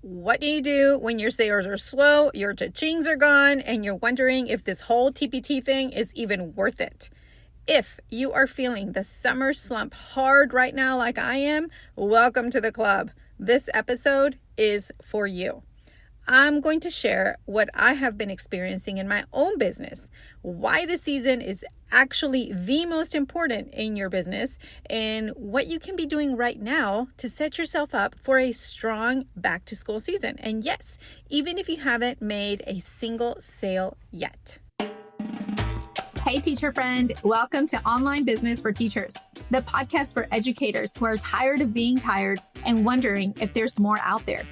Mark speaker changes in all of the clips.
Speaker 1: What do you do when your sales are slow, your cha-chings are gone, and you're wondering if this whole TPT thing is even worth it? If you are feeling the summer slump hard right now like I am, welcome to the club. This episode is for you. I'm going to share what I have been experiencing in my own business, why the season is actually the most important in your business, and what you can be doing right now to set yourself up for a strong back to school season. And yes, even if you haven't made a single sale yet.
Speaker 2: Hey, teacher friend, welcome to Online Business for Teachers, the podcast for educators who are tired of being tired and wondering if there's more out there.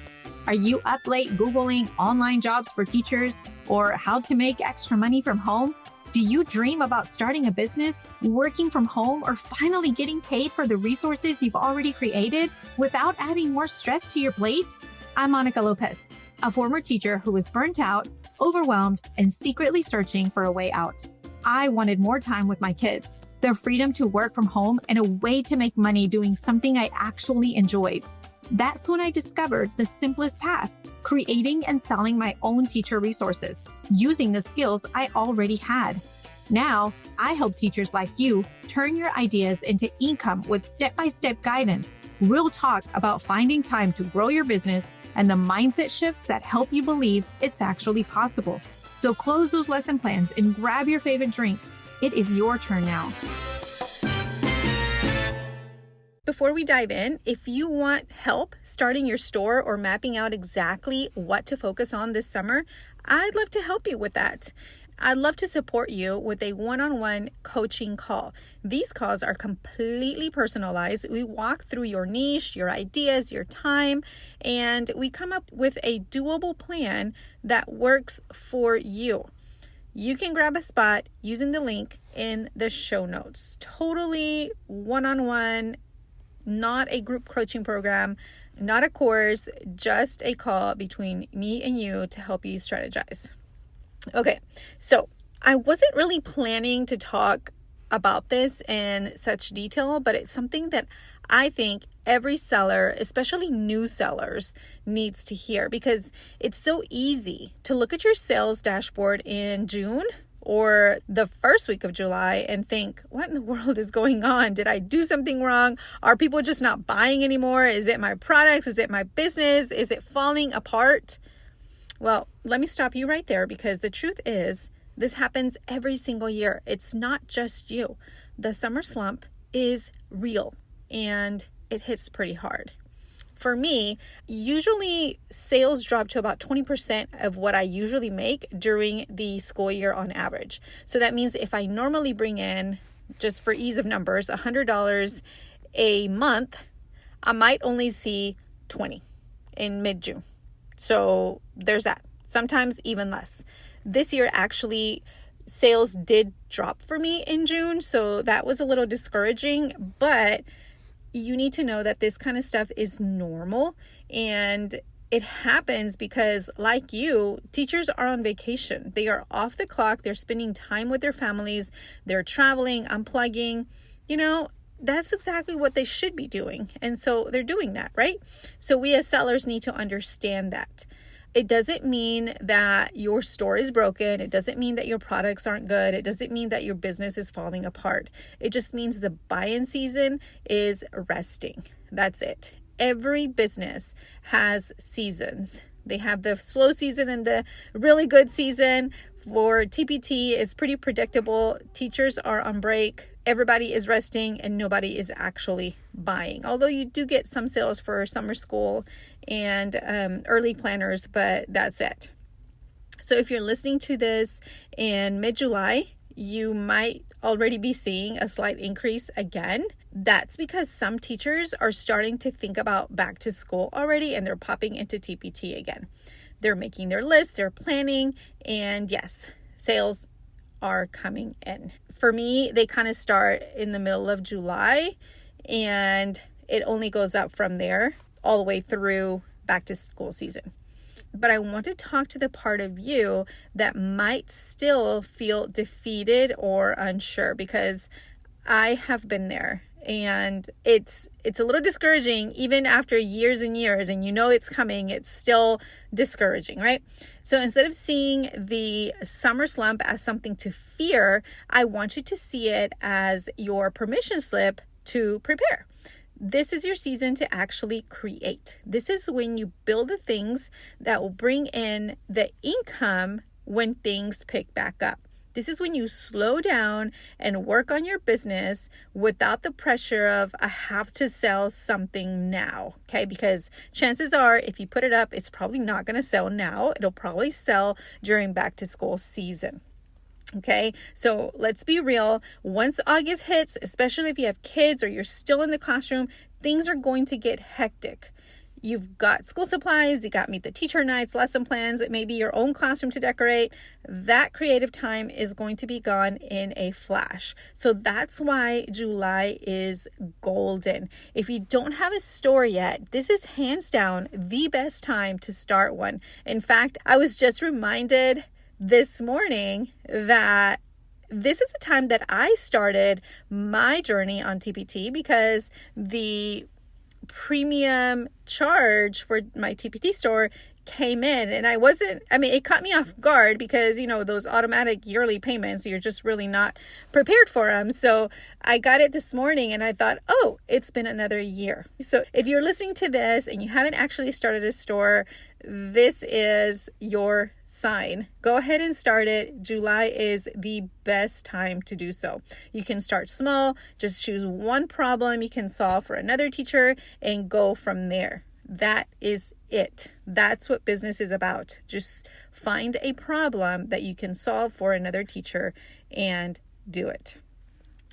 Speaker 2: Are you up late Googling online jobs for teachers or how to make extra money from home? Do you dream about starting a business, working from home, or finally getting paid for the resources you've already created without adding more stress to your plate? I'm Monica Lopez, a former teacher who was burnt out, overwhelmed, and secretly searching for a way out. I wanted more time with my kids, the freedom to work from home, and a way to make money doing something I actually enjoyed. That's when I discovered the simplest path, creating and selling my own teacher resources, using the skills I already had. Now, I help teachers like you turn your ideas into income with step-by-step guidance, real talk about finding time to grow your business, and the mindset shifts that help you believe it's actually possible. So close those lesson plans and grab your favorite drink. It is your turn now.
Speaker 1: Before we dive in, if you want help starting your store or mapping out exactly what to focus on this summer, I'd love to help you with that. I'd love to support you with a one-on-one coaching call. These calls are completely personalized. We walk through your niche, your ideas, your time, and we come up with a doable plan that works for you. You can grab a spot using the link in the show notes. Totally one-on-one, not a group coaching program, not a course, just a call between me and you to help you strategize. Okay, so I wasn't really planning to talk about this in such detail, but it's something that I think every seller, especially new sellers, needs to hear because it's so easy to look at your sales dashboard in June or the first week of July and think, what in the world is going on? Did I do something wrong? Are people just not buying anymore? Is it my products? Is it my business? Is it falling apart? Well, let me stop you right there because the truth is this happens every single year. It's not just you. The summer slump is real and it hits pretty hard. For me, usually sales drop to about 20% of what I usually make during the school year on average. So that means if I normally bring in, just for ease of numbers, $100 a month, I might only see 20 in mid-June. So there's that. Sometimes even less. This year, actually, sales did drop for me in June. So that was a little discouraging, but you need to know that this kind of stuff is normal and it happens because, like you, teachers are on vacation. They are off the clock. They're spending time with their families. They're traveling, unplugging. That's exactly what they should be doing. And so they're doing that, right? So we as sellers need to understand that. It doesn't mean that your store is broken. It doesn't mean that your products aren't good. It doesn't mean that your business is falling apart. It just means the buy-in season is resting. That's it. Every business has seasons. They have the slow season and the really good season. For TPT, it's pretty predictable. Teachers are on break. Everybody is resting and nobody is actually buying. Although you do get some sales for summer school and early planners, but that's it. So if you're listening to this in mid-July, you might already be seeing a slight increase again. That's because some teachers are starting to think about back to school already and they're popping into TPT again. They're making their lists, they're planning, and yes, sales are coming in. For me, they kind of start in the middle of July and it only goes up from there all the way through back to school season. But I want to talk to the part of you that might still feel defeated or unsure because I have been there And it's a little discouraging even after years and years, and you know it's coming, it's still discouraging, right? So instead of seeing the summer slump as something to fear, I want you to see it as your permission slip to prepare. This is your season to actually create. This is when you build the things that will bring in the income when things pick back up. This is when you slow down and work on your business without the pressure of, I have to sell something now, okay? Because chances are, if you put it up, it's probably not going to sell now. It'll probably sell during back to school season. Okay, so let's be real. Once August hits, especially if you have kids or you're still in the classroom, things are going to get hectic. You've got school supplies, you got meet the teacher nights, lesson plans, it may be your own classroom to decorate. That creative time is going to be gone in a flash. So that's why July is golden. If you don't have a store yet, this is hands down the best time to start one. In fact, I was just reminded this morning that this is the time that I started my journey on TPT, because the premium charge for my TPT store came in, and it caught me off guard because, those automatic yearly payments, you're just really not prepared for them. So I got it this morning and I thought, oh, it's been another year. So if you're listening to this and you haven't actually started a store, this is your sign. Go ahead and start it. July is the best time to do so. You can start small, just choose one problem you can solve for another teacher and go from there. That is it. That's what business is about. Just find a problem that you can solve for another teacher and do it.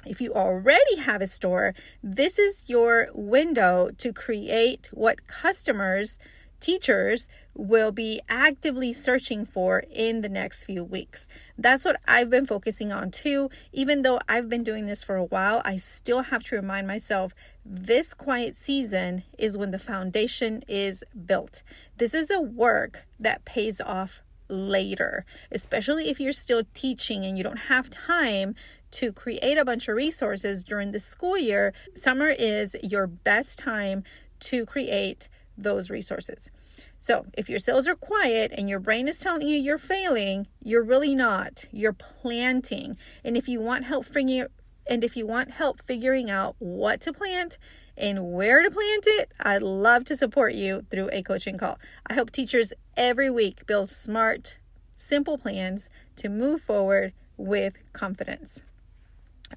Speaker 1: If you already have a store, this is your window to create what teachers will be actively searching for in the next few weeks. That's what I've been focusing on too. Even though I've been doing this for a while, I still have to remind myself this quiet season is when the foundation is built. This is a work that pays off later, especially if you're still teaching and you don't have time to create a bunch of resources during the school year. Summer is your best time to create those resources. So if your sales are quiet and your brain is telling you you're failing, you're really not. You're planting. And if you want help figuring out what to plant and where to plant it, I'd love to support you through a coaching call. I help teachers every week build smart, simple plans to move forward with confidence.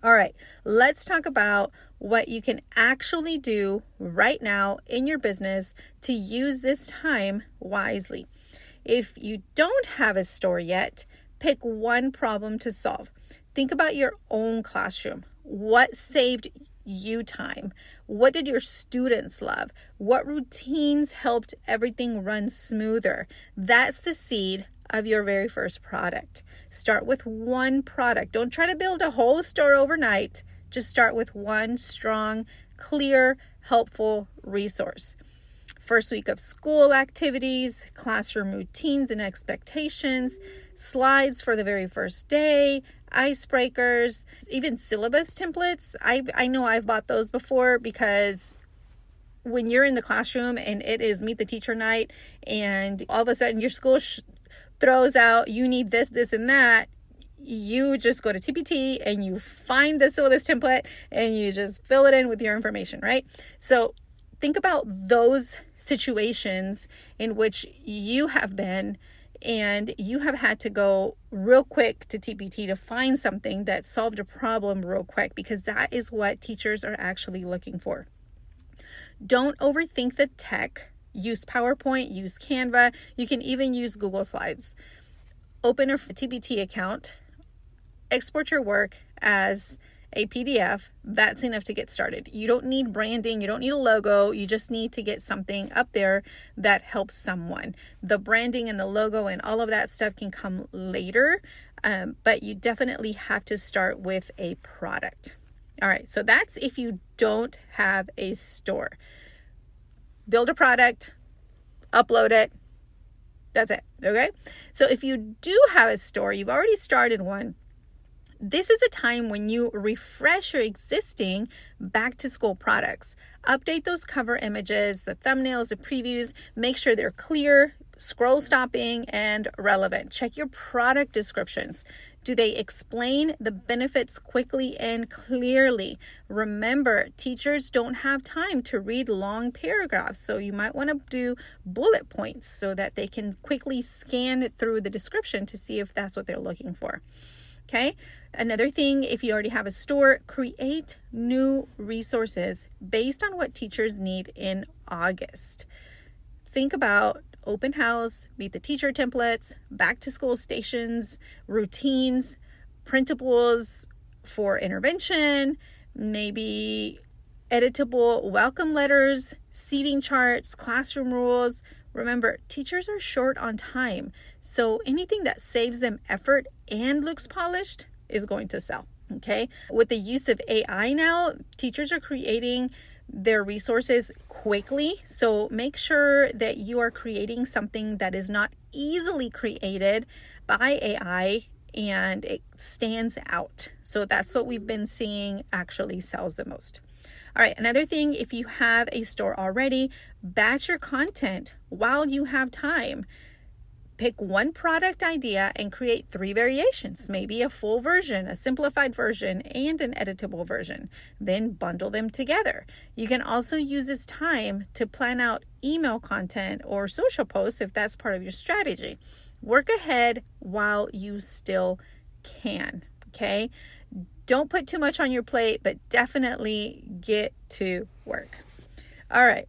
Speaker 1: All right, let's talk about what you can actually do right now in your business to use this time wisely. If you don't have a store yet, pick one problem to solve. Think about your own classroom. What saved you time? What did your students love? What routines helped everything run smoother? That's the seed of your very first product. Start with one product. Don't try to build a whole store overnight. Just start with one strong, clear, helpful resource. First week of school activities, classroom routines and expectations, slides for the very first day, icebreakers, even syllabus templates. I know I've bought those before, because when you're in the classroom and it is meet the teacher night and all of a sudden your school throws out, you need this, this, and that, you just go to TPT and you find the syllabus template and you just fill it in with your information, right? So think about those situations in which you have been and you have had to go real quick to TPT to find something that solved a problem real quick, because that is what teachers are actually looking for. Don't overthink the tech. Use PowerPoint, use Canva. You can even use Google Slides. Open a TPT account, export your work as a PDF. That's enough to get started. You don't need branding. You don't need a logo. You just need to get something up there that helps someone. The branding and the logo and all of that stuff can come later, but you definitely have to start with a product. All right, so that's if you don't have a store. Build a product, upload it. That's it, okay? So if you do have a store, you've already started one, This is a time when you refresh your existing back to school products. Update those cover images, the thumbnails, the previews, make sure they're clear, scroll stopping, and relevant. Check your product descriptions. Do they explain the benefits quickly and clearly? Remember, teachers don't have time to read long paragraphs, so you might want to do bullet points so that they can quickly scan through the description to see if that's what they're looking for. Okay. Another thing, if you already have a store, create new resources based on what teachers need in August. Think about open house, meet the teacher templates, back to school stations, routines, printables for intervention, maybe editable welcome letters, seating charts, classroom rules. Remember, teachers are short on time, so anything that saves them effort and looks polished is going to sell, okay? With the use of AI now, teachers are creating their resources quickly, so make sure that you are creating something that is not easily created by AI and it stands out. So that's what we've been seeing actually sells the most. All right, another thing, if you have a store already, batch your content while you have time. Pick one product idea and create 3 variations, maybe a full version, a simplified version, and an editable version. Then bundle them together. You can also use this time to plan out email content or social posts if that's part of your strategy. Work ahead while you still can, okay? Don't put too much on your plate, but definitely get to work. All right.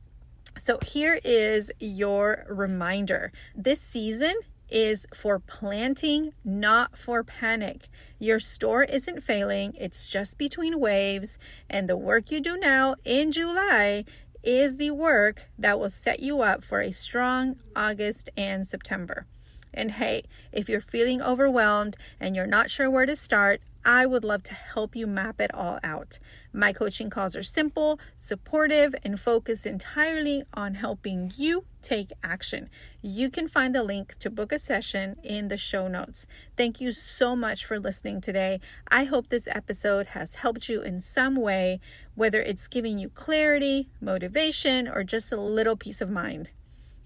Speaker 1: So here is your reminder. This season is for planting, not for panic. Your store isn't failing. It's just between waves. And the work you do now in July is the work that will set you up for a strong August and September. And hey, if you're feeling overwhelmed and you're not sure where to start, I would love to help you map it all out. My coaching calls are simple, supportive, and focused entirely on helping you take action. You can find the link to book a session in the show notes. Thank you so much for listening today. I hope this episode has helped you in some way, whether it's giving you clarity, motivation, or just a little peace of mind.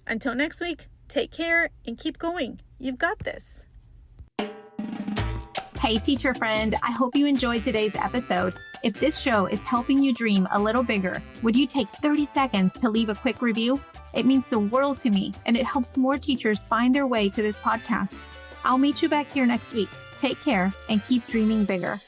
Speaker 1: Until next week, take care and keep going. You've got this.
Speaker 2: Hey, teacher friend, I hope you enjoyed today's episode. If this show is helping you dream a little bigger, would you take 30 seconds to leave a quick review? It means the world to me, and it helps more teachers find their way to this podcast. I'll meet you back here next week. Take care and keep dreaming bigger.